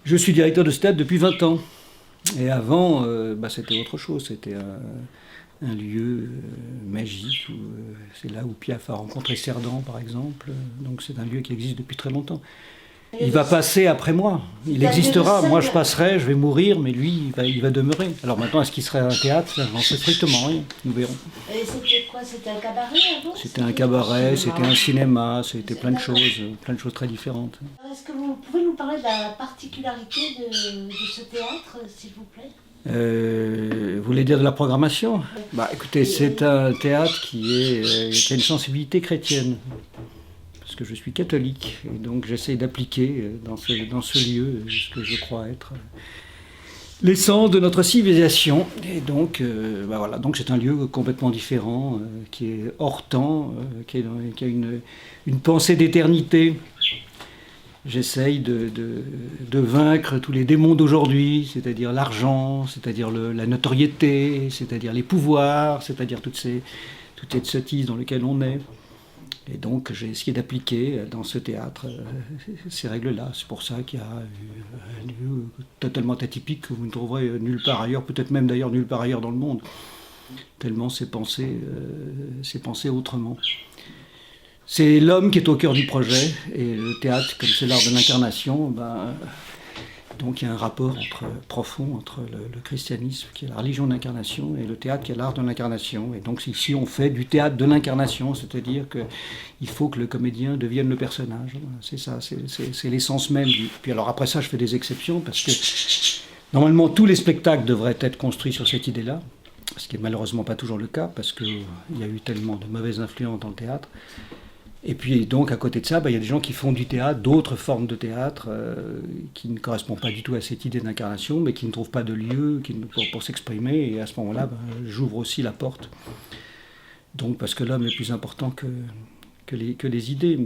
Je suis directeur de ce théâtre depuis 20 ans. Et avant, c'était autre chose. C'était un lieu magique. C'est là où Piaf a rencontré Cerdan, par exemple. Donc c'est un lieu qui existe depuis très longtemps. Il va passer après moi. Il existera. Moi, je passerai, je vais mourir, mais lui, il va demeurer. Alors maintenant, est-ce qu'il serait un théâtre? J'en sais strictement rien. Nous verrons. Et c'était quoi? C'était un cabaret avant? C'était un cabaret, c'était un cinéma, c'était plein de choses très différentes. Est-ce que vous pouvez nous parler de la particularité de ce théâtre, s'il vous plaît? Vous voulez dire de la programmation? Écoutez, c'est un théâtre qui a une sensibilité chrétienne. Parce que je suis catholique, et donc j'essaie d'appliquer dans ce lieu ce que je crois être l'essence de notre civilisation. Et donc, donc c'est un lieu complètement différent, qui est hors temps, qui a une pensée d'éternité. J'essaye de vaincre tous les démons d'aujourd'hui, c'est-à-dire l'argent, c'est-à-dire la notoriété, c'est-à-dire les pouvoirs, c'est-à-dire toute cette sottise dans laquelle on est. Et donc j'ai essayé d'appliquer dans ce théâtre ces règles-là. C'est pour ça qu'il y a un lieu totalement atypique que vous ne trouverez nulle part ailleurs, peut-être même d'ailleurs nulle part ailleurs dans le monde, tellement c'est pensé autrement. C'est l'homme qui est au cœur du projet, et le théâtre, comme c'est l'art de l'incarnation, donc il y a un rapport profond entre le christianisme, qui est la religion de l'incarnation, et le théâtre, qui est l'art de l'incarnation. Et donc ici, on fait du théâtre de l'incarnation, c'est-à-dire qu'il faut que le comédien devienne le personnage. C'est ça, c'est l'essence même. Puis alors après ça, je fais des exceptions, parce que normalement, tous les spectacles devraient être construits sur cette idée-là, ce qui n'est malheureusement pas toujours le cas, parce qu'il y a eu tellement de mauvaises influences dans le théâtre. Et puis donc à côté de ça, il y a des gens qui font du théâtre, d'autres formes de théâtre qui ne correspondent pas du tout à cette idée d'incarnation, mais qui ne trouvent pas de lieu pour s'exprimer. Et à ce moment-là, j'ouvre aussi la porte. Donc parce que l'homme est plus important que les idées,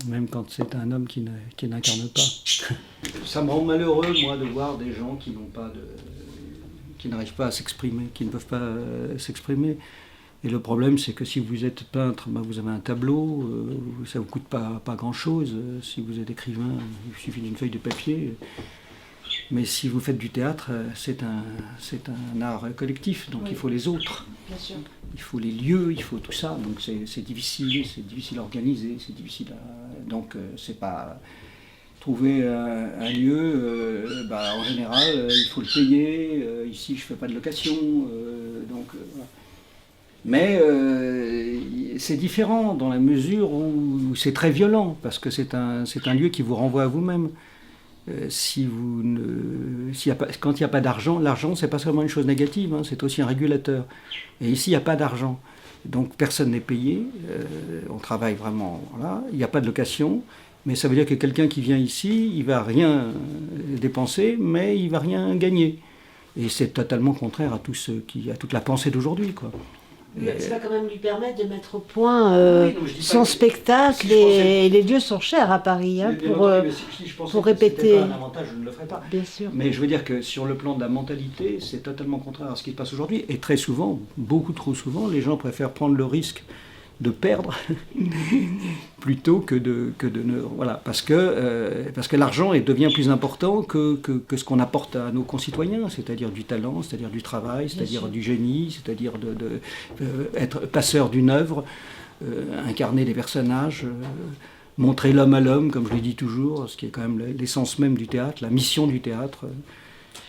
même quand c'est un homme qui n'incarne pas. Ça me rend malheureux, moi, de voir des gens qui n'arrivent pas à s'exprimer, qui ne peuvent pas s'exprimer. Et le problème, c'est que si vous êtes peintre, vous avez un tableau, ça ne vous coûte pas grand-chose. Si vous êtes écrivain, il suffit d'une feuille de papier. Mais si vous faites du théâtre, c'est un art collectif, donc il faut les autres. Bien sûr. Il faut les lieux, il faut tout ça. Donc c'est difficile à organiser, c'est difficile donc c'est pas... Trouver un lieu, en général, il faut le payer. Ici, je ne fais pas de location, voilà. Mais c'est différent dans la mesure où c'est très violent, parce que c'est un lieu qui vous renvoie à vous-même. Quand il n'y a pas d'argent, l'argent, c'est pas seulement une chose négative, c'est aussi un régulateur. Et ici, il n'y a pas d'argent. Donc personne n'est payé, on travaille vraiment, voilà. Il n'y a pas de location, mais ça veut dire que quelqu'un qui vient ici, il ne va rien dépenser, mais il ne va rien gagner. Et c'est totalement contraire à toute la pensée d'aujourd'hui, quoi. Ça va quand même lui permettre de mettre au point son spectacle, et les lieux sont chers à Paris pour répéter. Si c'était pas un avantage, je ne le ferais pas. Bien sûr. Mais je veux dire que sur le plan de la mentalité, c'est totalement contraire à ce qui se passe aujourd'hui. Et très souvent, beaucoup trop souvent, les gens préfèrent prendre le risque de perdre plutôt que de ne... Voilà, parce que l'argent devient plus important que ce qu'on apporte à nos concitoyens, c'est-à-dire du talent, c'est-à-dire du travail, c'est-à-dire du génie, c'est-à-dire être passeur d'une œuvre, incarner des personnages, montrer l'homme à l'homme, comme je le dis toujours, ce qui est quand même l'essence même du théâtre, la mission du théâtre.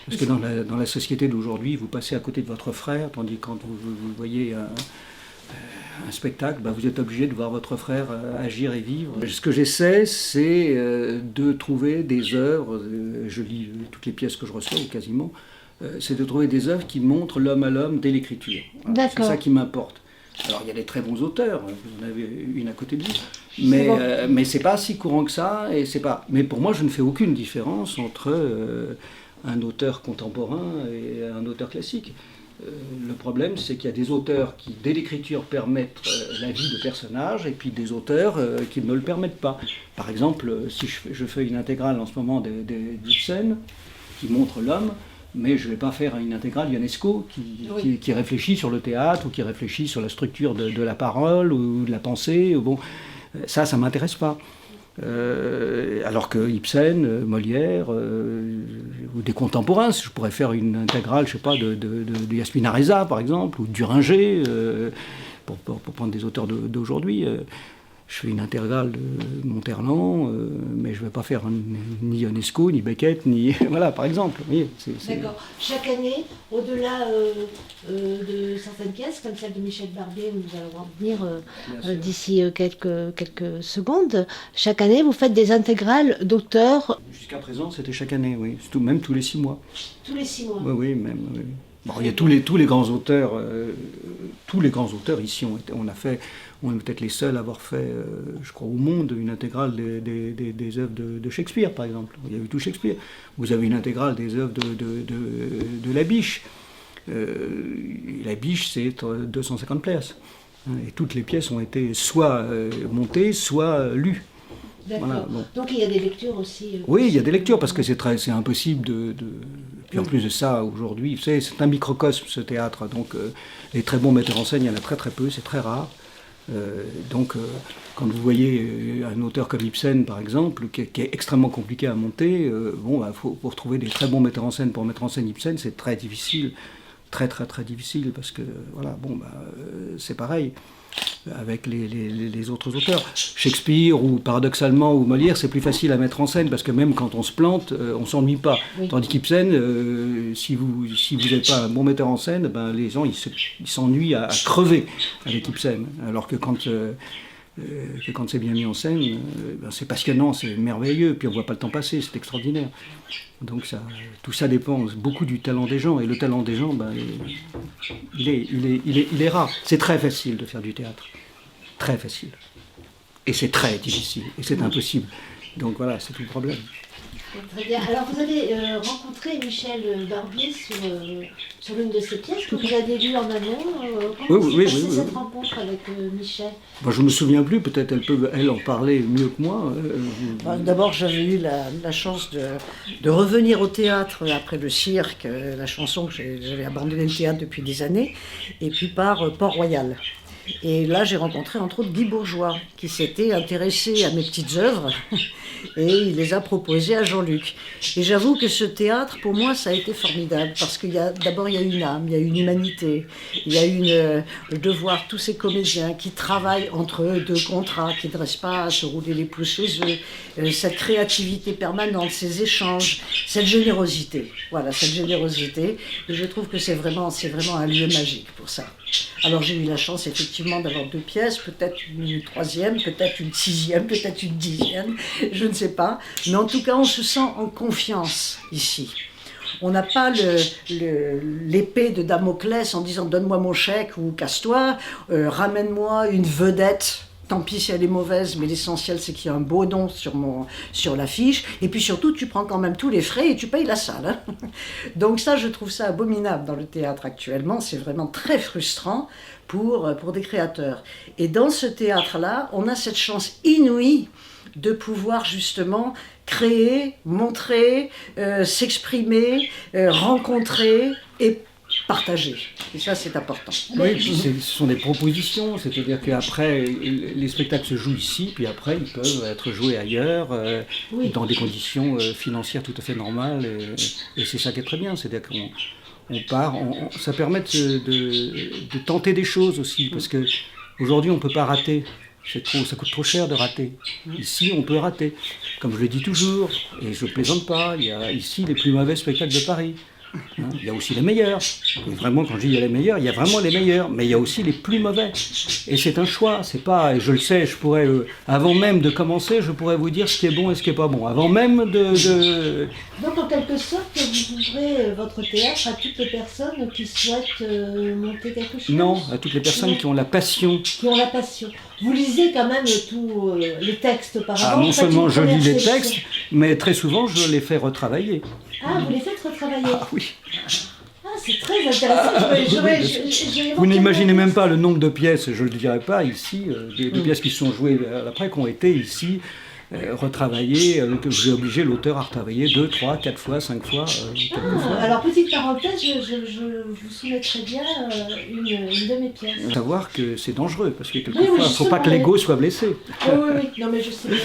Parce que dans la société d'aujourd'hui, vous passez à côté de votre frère, tandis que quand vous voyez un spectacle, vous êtes obligé de voir votre frère agir et vivre. Ce que j'essaie, c'est de trouver des œuvres, je lis toutes les pièces que je reçois, ou quasiment, c'est de trouver des œuvres qui montrent l'homme à l'homme dès l'écriture. Voilà, c'est ça qui m'importe. Alors il y a des très bons auteurs, vous en avez une à côté de vous, mais c'est pas si courant que ça, mais pour moi je ne fais aucune différence entre un auteur contemporain et un auteur classique. Le problème, c'est qu'il y a des auteurs qui, dès l'écriture, permettent la vie de personnages, et puis des auteurs qui ne le permettent pas. Par exemple, si je fais une intégrale en ce moment d'Ibsen, qui montre l'homme, mais je ne vais pas faire une intégrale Ionesco qui réfléchit sur le théâtre, ou qui réfléchit sur la structure de la parole, ou de la pensée. Bon, ça ne m'intéresse pas. Alors que Ibsen, Molière, des contemporains. Je pourrais faire une intégrale, je sais pas, de Yasmina Reza, par exemple, ou d'Uringer, pour prendre des auteurs d'aujourd'hui. Je fais une intégrale de Monterland, mais je ne vais pas faire ni Ionesco, ni Beckett, ni... voilà, par exemple. Oui, D'accord. Chaque année, au-delà de certaines pièces, comme celle de Michel Barbier, où nous allons en venir d'ici quelques secondes, chaque année, vous faites des intégrales d'auteurs. Jusqu'à présent, c'était chaque année, oui. Même tous les 6 mois. Tous les 6 mois. Oui, oui, même. Oui. Bon, il y a tous les grands auteurs, ici, on est peut-être les seuls à avoir fait, je crois, au monde, une intégrale des œuvres de Shakespeare, par exemple. Il y a eu tout Shakespeare. Vous avez une intégrale des œuvres de Labiche. Labiche, c'est 250 pièces. Et toutes les pièces ont été soit montées, soit lues. D'accord. Voilà, bon. Donc il y a des lectures aussi. Oui, il y a des lectures parce que c'est impossible de... Puis en plus de ça, aujourd'hui, c'est un microcosme ce théâtre. Donc les très bons metteurs en scène, il y en a très très peu, c'est très rare. Quand vous voyez un auteur comme Ibsen, par exemple, qui est extrêmement compliqué à monter, pour trouver des très bons metteurs en scène pour mettre en scène Ibsen, c'est très difficile. Très très très difficile parce que voilà, c'est pareil avec les autres auteurs. Shakespeare ou paradoxalement ou Molière, c'est plus facile à mettre en scène parce que même quand on se plante, on s'ennuie pas. Oui. Tandis qu'Ibsen, si vous n'êtes pas un bon metteur en scène, les gens ils s'ennuient à crever avec Ibsen. Alors que quand c'est bien mis en scène, c'est passionnant, c'est merveilleux, puis on voit pas le temps passer, c'est extraordinaire. Donc tout ça dépend beaucoup du talent des gens, et le talent des gens, il est rare. C'est très facile de faire du théâtre, très facile. Et c'est très difficile, et c'est impossible. Donc voilà, c'est tout le problème. Très bien. Alors vous avez rencontré Michel Barbier sur l'une de ses pièces que vous avez lues en amont. Comment s'est passée cette rencontre avec Michel? Je ne me souviens plus, peut-être elle peut en parler mieux que moi. D'abord j'avais eu la chance de revenir au théâtre après le cirque, la chanson que j'avais abandonné le théâtre depuis des années, et puis par Port-Royal. Et là, j'ai rencontré entre autres Guy Bourgeois, qui s'était intéressé à mes petites œuvres, et il les a proposées à Jean-Luc. Et j'avoue que ce théâtre, pour moi, ça a été formidable, parce qu'il y a d'abord il y a une âme, il y a une humanité, il y a de voir tous ces comédiens qui travaillent entre eux deux contrats, qui ne restent pas à se rouler les pouces chez eux, cette créativité permanente, ces échanges, cette générosité. Voilà, cette générosité. Et je trouve que c'est vraiment un lieu magique pour ça. Alors j'ai eu la chance effectivement d'avoir 2 pièces, peut-être une 3e, peut-être une 6e, peut-être une 10e, je ne sais pas. Mais en tout cas, on se sent en confiance ici. On n'a pas l'épée de Damoclès en disant « donne-moi mon chèque » ou « casse-toi », ramène-moi une vedette. Tant pis si elle est mauvaise, mais l'essentiel c'est qu'il y a un beau nom sur l'affiche. Et puis surtout, tu prends quand même tous les frais et tu payes la salle. Hein. Donc ça, je trouve ça abominable dans le théâtre actuellement. C'est vraiment très frustrant pour des créateurs. Et dans ce théâtre-là, on a cette chance inouïe de pouvoir justement créer, montrer, s'exprimer, rencontrer et partager. Et ça, c'est important. Oui, ce sont des propositions, c'est-à-dire qu'après, les spectacles se jouent ici, puis après, ils peuvent être joués ailleurs, dans des conditions financières tout à fait normales, et c'est ça qui est très bien, c'est-à-dire qu'on part, ça permet de tenter des choses aussi, parce qu'aujourd'hui, on ne peut pas rater. Ça coûte trop cher de rater. Ici, on peut rater. Comme je le dis toujours, et je ne plaisante pas, il y a ici les plus mauvais spectacles de Paris. Il y a aussi les meilleurs. Et vraiment, quand je dis il y a les meilleurs, il y a vraiment les meilleurs. Mais il y a aussi les plus mauvais. Et c'est un choix. C'est pas, et je le sais, je pourrais, avant même de commencer, je pourrais vous dire ce qui est bon et ce qui n'est pas bon. Avant même de... Donc, en quelque sorte, vous ouvrez votre théâtre à toutes les personnes qui souhaitent monter quelque chose? Non, à toutes les personnes qui ont la passion. Qui ont la passion. Vous lisez quand même tous les textes auparavant? Non seulement je lis les textes, mais très souvent, je les fais retravailler. Ah, vous les faites retravailler? Ah oui. Ah, c'est très intéressant. Vous n'imaginez même pas le nombre de pièces, je ne le dirai pas ici, de pièces qui sont jouées après, qui ont été ici retravailler, que j'ai obligé l'auteur à retravailler 2, 3, 4 fois, 5 fois, quelquefois. Alors, petite parenthèse, je vous soumettrai bien une de mes pièces. Il faut savoir que c'est dangereux, parce que Oui, quelquefois, il ne faut pas que l'ego soit blessé. Oui, oui, non mais je sais bien.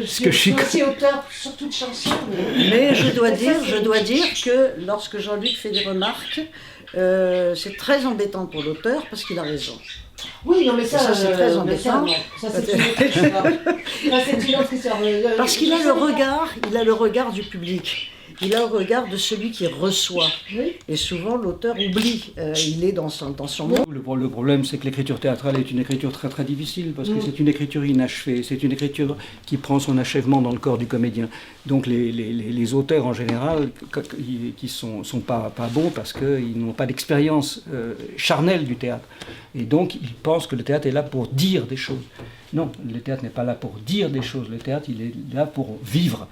Je suis aussi auteur sur toute chanson. Mais je dois dire que lorsque Jean-Luc fait des remarques, c'est très embêtant pour l'auteur parce qu'il a raison. Oui, non mais ça c'est très embêtant. Ça c'est une autre histoire. Ça c'est une autre histoire. Parce qu'il a le regard du public. Il a le regard de celui qui reçoit. Oui. Et souvent, l'auteur oublie. Il est dans son monde. Le problème, c'est que l'écriture théâtrale est une écriture très très difficile, parce que c'est une écriture inachevée, c'est une écriture qui prend son achèvement dans le corps du comédien. Donc les auteurs, en général, qui sont pas bons parce qu'ils n'ont pas d'expérience charnelle du théâtre. Et donc, ils pensent que le théâtre est là pour dire des choses. Non, le théâtre n'est pas là pour dire des choses. Le théâtre, il est là pour vivre.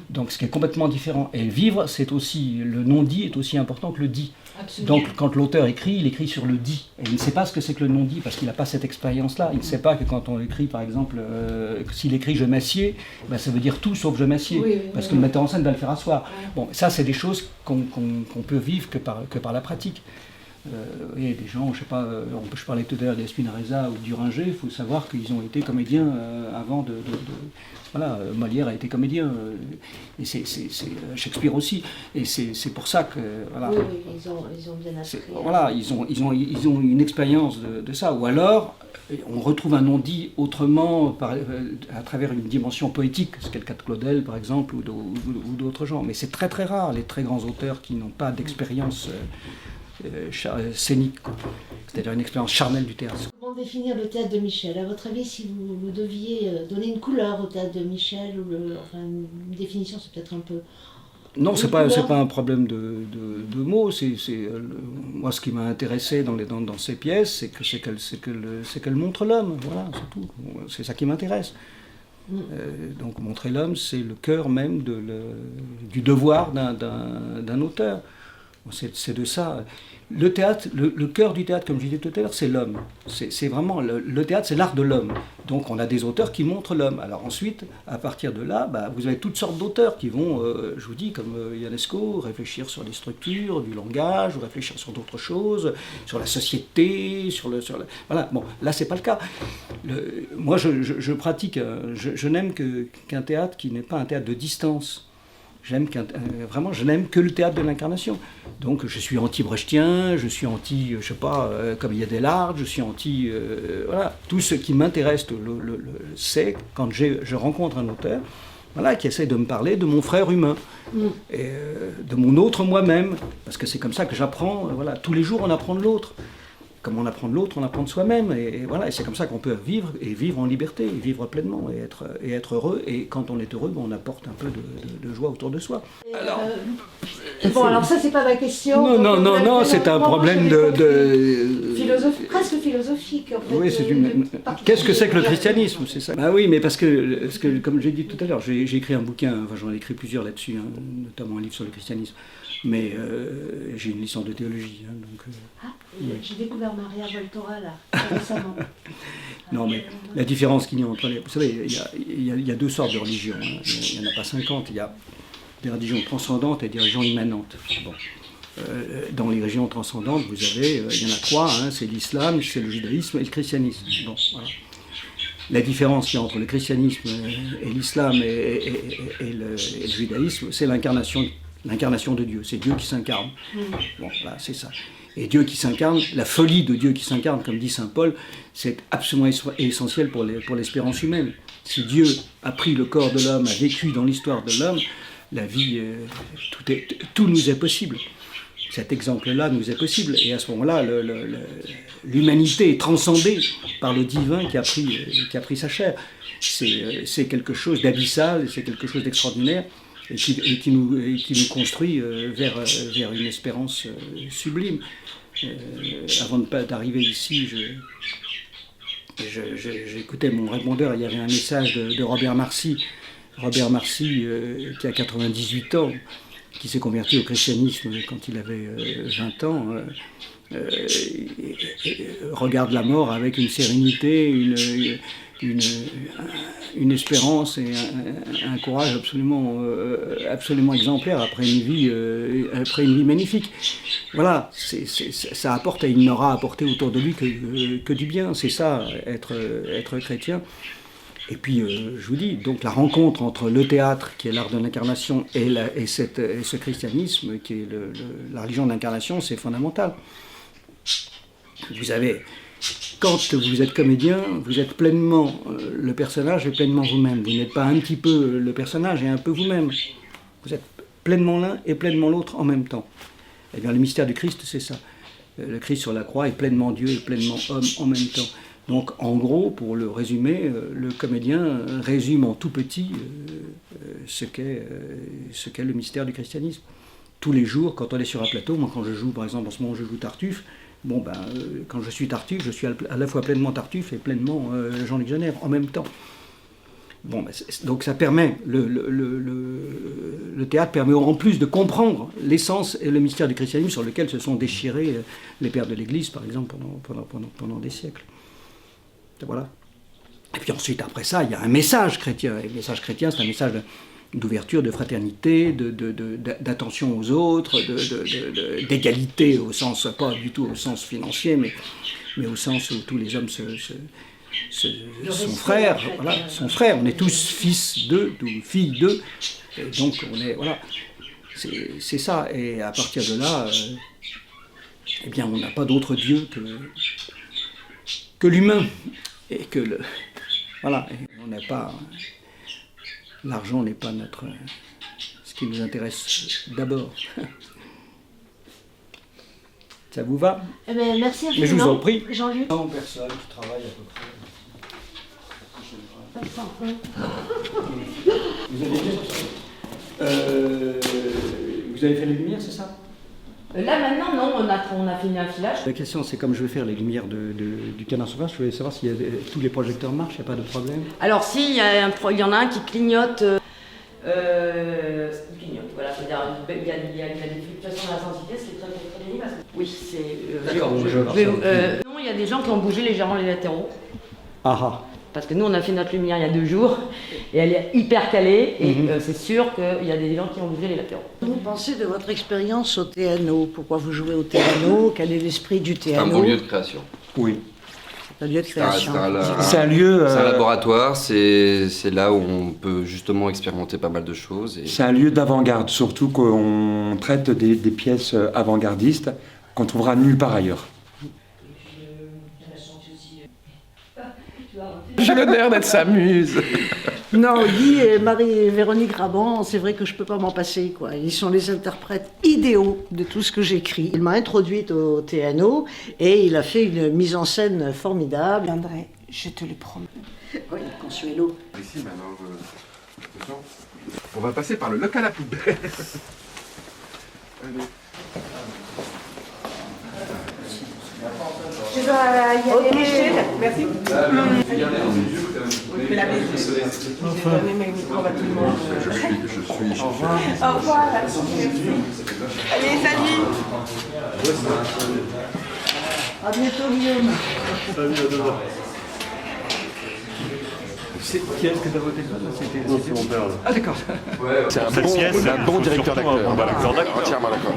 Donc, ce qui est complètement différent. Et vivre, c'est aussi, le non-dit est aussi important que le dit. Absolument. Donc, quand l'auteur écrit, il écrit sur le dit. Et il ne sait pas ce que c'est que le non-dit, parce qu'il n'a pas cette expérience-là. Il ne sait pas que quand on écrit, par exemple, s'il écrit « je m'assieds », ben, ça veut dire tout sauf « je m'assieds », parce que le metteur en scène va le faire asseoir. Bon, ça, c'est des choses qu'on peut vivre que par la pratique. Et des gens, je sais pas, je parlais tout à l'heure d'Espinareza ou d'Uringer, il faut savoir qu'ils ont été comédiens avant voilà, Molière a été comédien, et c'est Shakespeare aussi, et c'est pour ça que... Voilà, oui, ils ont bien appris. Voilà, ils ont une expérience de ça, ou alors on retrouve un non-dit autrement, à travers une dimension poétique, ce qu'est le cas de Claudel par exemple, ou d'autres gens, mais c'est très très rare, les très grands auteurs qui n'ont pas d'expérience scénique, c'est-à-dire une expérience charnelle du théâtre. Comment définir le théâtre de Michel? À votre avis, si vous deviez donner une couleur au théâtre de Michel, ou une définition, c'est peut-être un peu... Non, c'est pas un problème de mots. Moi, ce qui m'a intéressé dans ces pièces, c'est qu'elles montrent l'homme. Voilà, c'est tout. C'est ça qui m'intéresse. Donc, montrer l'homme, c'est le cœur même du devoir d'un auteur. C'est de ça. Le théâtre, le cœur du théâtre, comme je disais tout à l'heure, c'est l'homme. C'est vraiment le théâtre, c'est l'art de l'homme. Donc on a des auteurs qui montrent l'homme. Alors ensuite, à partir de là, vous avez toutes sortes d'auteurs qui vont, je vous dis, comme Ionesco, réfléchir sur les structures du langage, ou réfléchir sur d'autres choses, sur la société, voilà. Bon, là c'est pas le cas. Moi, je pratique, je n'aime qu'un théâtre qui n'est pas un théâtre de distance. Vraiment, je n'aime que le théâtre de l'incarnation. Donc, je suis anti-brechtien, je suis anti, je sais pas, comme il y a des larges, je suis anti... voilà, tout ce qui m'intéresse, c'est quand je rencontre un auteur, voilà, qui essaie de me parler de mon frère humain, et de mon autre moi-même, parce que c'est comme ça que j'apprends, voilà, tous les jours on apprend de l'autre. Comme on apprend de l'autre, on apprend de soi-même, et voilà, et c'est comme ça qu'on peut vivre en liberté, et vivre pleinement, et être heureux, et quand on est heureux, on apporte un peu de joie autour de soi. Alors ça, c'est pas ma question. Non, c'est un problème presque philosophique, en fait. Oui, qu'est-ce que c'est que le christianisme, c'est ça? Oui, mais parce que comme j'ai dit tout à l'heure, j'ai écrit un bouquin, enfin j'en ai écrit plusieurs là-dessus, notamment un livre sur le christianisme, mais j'ai une licence de théologie, donc... J'ai découvert Maria Voltora là, récemment. Non, mais la différence qu'il y a entre les... Vous savez, il y a deux sortes de religions. Il n'y en a pas 50. Il y a des religions transcendantes et des religions immanentes. Bon. Dans les religions transcendantes, vous avez... il y en a trois. C'est l'islam, c'est le judaïsme et le christianisme. Bon, voilà. La différence qu'il y a entre le christianisme et l'islam et le judaïsme, c'est l'incarnation de Dieu. C'est Dieu qui s'incarne. Bon, voilà, c'est ça. Et Dieu qui s'incarne, la folie de Dieu qui s'incarne, comme dit saint Paul, c'est absolument essentiel pour l'espérance humaine. Si Dieu a pris le corps de l'homme, a vécu dans l'histoire de l'homme, la vie, tout nous est possible. Cet exemple-là nous est possible. Et à ce moment-là, l'humanité est transcendée par le divin qui a pris sa chair. C'est quelque chose d'abyssal, c'est quelque chose d'extraordinaire. Et qui nous construit vers une espérance sublime. Avant d'arriver ici, j'écoutais mon répondeur, il y avait un message de Robert Marcy. Robert Marcy, qui a 98 ans, qui s'est converti au christianisme quand il avait 20 ans, regarde la mort avec une sérénité, une espérance et un courage absolument exemplaire après une vie magnifique. Voilà, ça apporte et il n'aura apporté autour de lui que du bien. C'est ça, être chrétien. Et puis, je vous dis, donc la rencontre entre le théâtre, qui est l'art de l'incarnation, et ce christianisme, qui est la religion de l'incarnation, c'est fondamental. Vous avez, quand vous êtes comédien, vous êtes pleinement le personnage et pleinement vous-même. Vous n'êtes pas un petit peu le personnage et un peu vous-même. Vous êtes pleinement l'un et pleinement l'autre en même temps. Eh bien, le mystère du Christ, c'est ça. Le Christ sur la croix est pleinement Dieu et pleinement homme en même temps. Donc, en gros, pour le résumer, le comédien résume en tout petit ce qu'est le mystère du christianisme. Tous les jours, quand on est sur un plateau, moi quand je joue, par exemple, en ce moment je joue Tartuffe, quand je suis Tartuffe, je suis à la fois pleinement Tartuffe et pleinement Jean-Luc Jeunère en même temps. Donc ça permet, le théâtre permet en plus de comprendre l'essence et le mystère du christianisme sur lequel se sont déchirés les pères de l'Église, par exemple, pendant des siècles. Voilà. Et puis ensuite, après ça, il y a un message chrétien. Et le message chrétien, c'est un message d'ouverture, de fraternité, d'attention aux autres, d'égalité au sens, pas du tout au sens financier, mais au sens où tous les hommes sont frères. Voilà, sont frères. On est tous fils d'eux, ou filles d'eux. Et donc on est, voilà, c'est ça. Et à partir de là, eh bien, on n'a pas d'autre Dieu que l'humain. Et que voilà, on n'est pas. L'argent n'est pas ce qui nous intéresse d'abord. Ça vous va? Eh bien, merci infiniment. Mais je vous en prie. Jean-Luc. Non, personne qui travaille à peu près. Vous avez fait les lumières, c'est ça? Là maintenant, non, on a fini un filage. La question, c'est comme je vais faire les lumières du Canard Sauvage, je voulais savoir si tous les projecteurs marchent, il n'y a pas de problème. Alors si, il y en a un qui clignote. Voilà, c'est-à-dire il y a des fluctuations de l'intensité, c'est très pénible. Oui, c'est. D'accord, non, il y a des gens qui ont bougé légèrement les latéraux. Ah ah. Parce que nous, on a fait notre lumière il y a 2 jours, et elle est hyper calée, et c'est sûr qu'il y a des gens qui ont bougé les latéraux. Vous pensez de votre expérience au TNO? Pourquoi vous jouez au TNO? Quel est l'esprit du TNO? C'est un bon lieu de création. Oui. C'est un lieu de création. C'est un lieu. C'est un laboratoire, c'est là où on peut justement expérimenter pas mal de choses. C'est un lieu d'avant-garde, surtout qu'on traite des pièces avant-gardistes qu'on trouvera nulle part ailleurs. J'ai le nerf d'être s'amuse. Non, Guy et Marie-Véronique Raban, c'est vrai que je peux pas m'en passer, quoi. Ils sont les interprètes idéaux de tout ce que j'écris. Il m'a introduite au TNO et il a fait une mise en scène formidable. Je viendrai, je te le promets. Oui, Consuelo. Ici maintenant, on va passer par le local à poubelle. Allez. Je dois y aller, Michel. Merci. Je suis. Au revoir. Allez, salut. À bientôt, Guillaume. Qui est-ce que tu as voté ça? C'est mon père. Ah d'accord. C'est un bon directeur d'acteur. Entièrement d'accord.